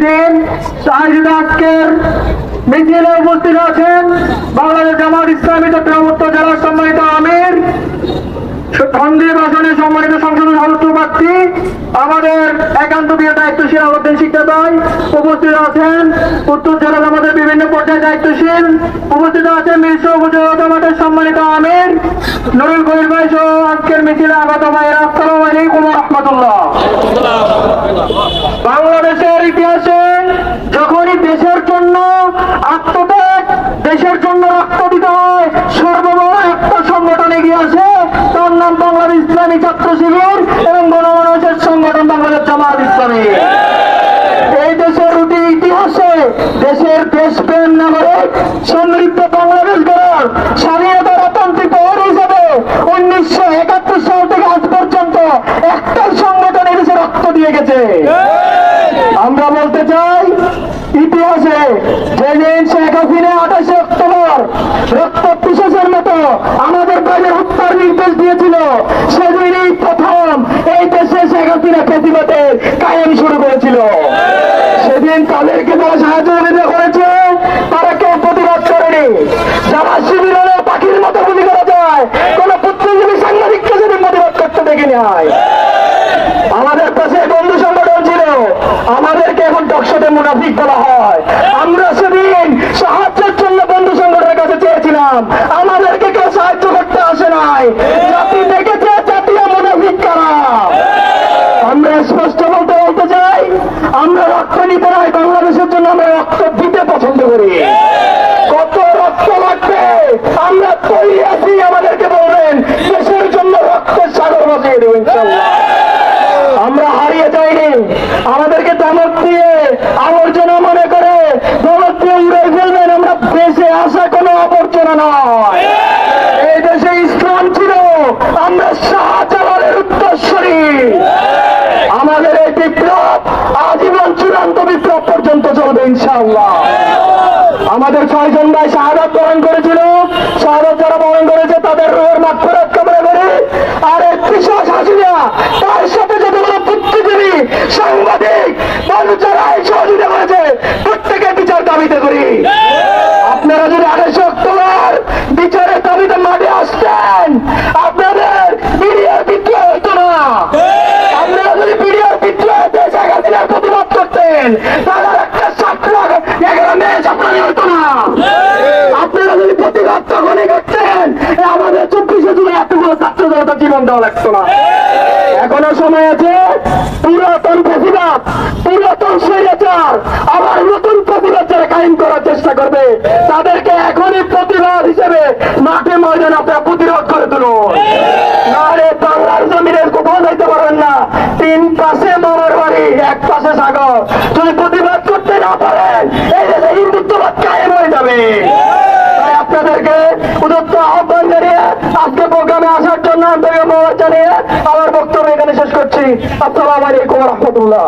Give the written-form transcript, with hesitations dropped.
দিন আয়োজিত আজকের মিছিলে উপস্থিত আছেন বাংলাদেশ জামাত ইসলামী চট্টগ্রাম উত্তর জেলার সম্মানিত আমির সন্দীপ আসনের সম্মানিত সংসদ সদস্য প্রার্থী আমাদের একান্ত প্রিয় দায়িত্বশীল আলাউদ্দিন শিকদার ভাই উপস্থিত আছেন উত্তর জেলার আমাদের বিভিন্ন পর্যায়ে দায়িত্বশীল উপস্থিত আছেন মিশ্র উপজেলা জামাতের সম্মানিত আমির নুরুল কবির ভাই সহ আজকের মিছিলে আগত ভাইয়েরা আসসালামু আলাইকুম ওয়া রাহমাতুল্লাহ। বাংলাদেশের ইতিহাসে যখনই দেশের জন্য আত্মত্যাগ দেশের জন্য রক্ত দিতে হয় সর্ববড় একটা সংগঠন এগিয়ে আসে, তার নাম বাংলাদেশ ইসলামী ছাত্র শিবির এবং গণমানুষের সংগঠন বাংলাদেশ জামাত ইসলামী। এই দেশের ইতিহাসে দেশের দেশপ্রেম নাগরিক সমৃদ্ধ বাংলাদেশ গড়ার স্বাধীনতার আতঙ্কিত হিসেবে 1971 সাল থেকে আজ পর্যন্ত একটা সংগঠন এদেশে রক্ত দিয়ে গেছে। আমরা বলতে চাই ইতিহাসে যেদিন শেখ হাসিনা 28 অক্টোবর রক্ত পিশাচের মতো আমাদের বাইরে হত্যার নির্দেশ দিয়েছিল, সেদিনই প্রথম এই দেশে শেখ হাসিনা ফ্যাসিবাদের কায়েম শুরু করেছিল। সেদিন তাদেরকে যারা সাহায্য করেছে তারা কেউ প্রতিবাদ করেনি। জামাত শিবির হলে পাখির মতো গুলি করা যায়, কোন বুদ্ধিজীবী সাংবাদিককে সেদিন প্রতিবাদ করতে দেখি নাই। আমাদের কাছে বন্ধু সংগঠন ছিল, আমাদেরকে এখন টকশোতে মুনাফিক বলা হয়। আমরা সেদিন সাহায্যের জন্য বন্ধু সংগঠনের কাছে চেয়েছিলাম, আমাদেরকে কেউ সাহায্য করতে আসে নাই। জাতি দেখেছে জাতীয় মুনাফিক কারা। আমরা স্পষ্ট বলতে চাই, আমরা রক্ত নিতে নয়, বাংলাদেশের জন্য আমরা রক্ত দিতে পছন্দ করি। কত রক্ত লাগবে আমরা তৈরি আছি, আমাদেরকে বলবেন, দেশের জন্য রক্তের সাগর বাঁচিয়ে দেবেন ইনশাআল্লাহ। আমরা হারিয়ে যাইনি, আমাদেরকে ধমক দিয়ে আবর্জনা মনে করে ধমক দিয়ে উড়ে ফেলবেন, আমরা দেশে আসা কোনো আবর্জনা নয়। এই দেশে ইসলাম ছিল, আমরা শাহজালালের উত্তরসূরি। আমাদের এই বিপ্লব আজীবন চূড়ান্ত বিপ্লব পর্যন্ত চলবে ইনশাআল্লাহ। আমাদের 6 জন ভাই শাহাদাত বরণ করেছিল, শাহাদাত যারা বরণ করেছে তাদের রুহের মাগফিরাত কামনা করি। আর এক বিশ্বাস হাসিনা তার সাথে যতগুলো বুদ্ধিজীবী সাংবাদিক মানুষ যারা এই সহযোগিতা করেছে প্রত্যেকের বিচার দাবিতে করি। আপনারা যদি 28 অক্টোবর বিচারের দাবিতে মাঠে আসতেন, আপনাদের মিডিয়ার বিদ্রোহ হইতো না। আপনারা যদি মিডিয়ার বিদ্রোহ দেশ হাসিনার প্রতিবাদ করতেন, তাহলে একটা 7,11 ম্যাচ আপনারা হইতো না। আপনারা যদি প্রতিবাদ তখনই করতেন, আমাদের 24শে জুলাই এতগুলো ছাত্র জনতার জীবন দেওয়া লাগতো না। এখনো সময় আছে, পুরাতন প্রতিবাদ পুরাতন স্বৈরাচার আবার নতুন প্রতিবাদ যারা কায়েম করার চেষ্টা করবে তাদেরকে এখনই প্রতিবাদ হিসেবে মাঠে ময়দানে আপনারা প্রতিরোধ করে তুলুন। নাহলে বাংলার জমিনের কোথাও যাইতে পারবেন না। 3 পাশে মামার বাড়ি, 1 পাশে সাগর। যদি প্রতিবাদ করতে না পারেন, এই দেশে হিন্দুত্ববাদ কায়েম হয়ে যাবে। তাই আপনাদেরকে উদ্যত আহ্বান জানিয়ে আজকে প্রোগ্রামে আসার জন্য আন্তরিক অনুরোধ জানিয়ে আমার বক্তব্য এখানে শেষ করছি। আসসালামু আলাইকুম ওয়া রাহমাতুল্লাহ।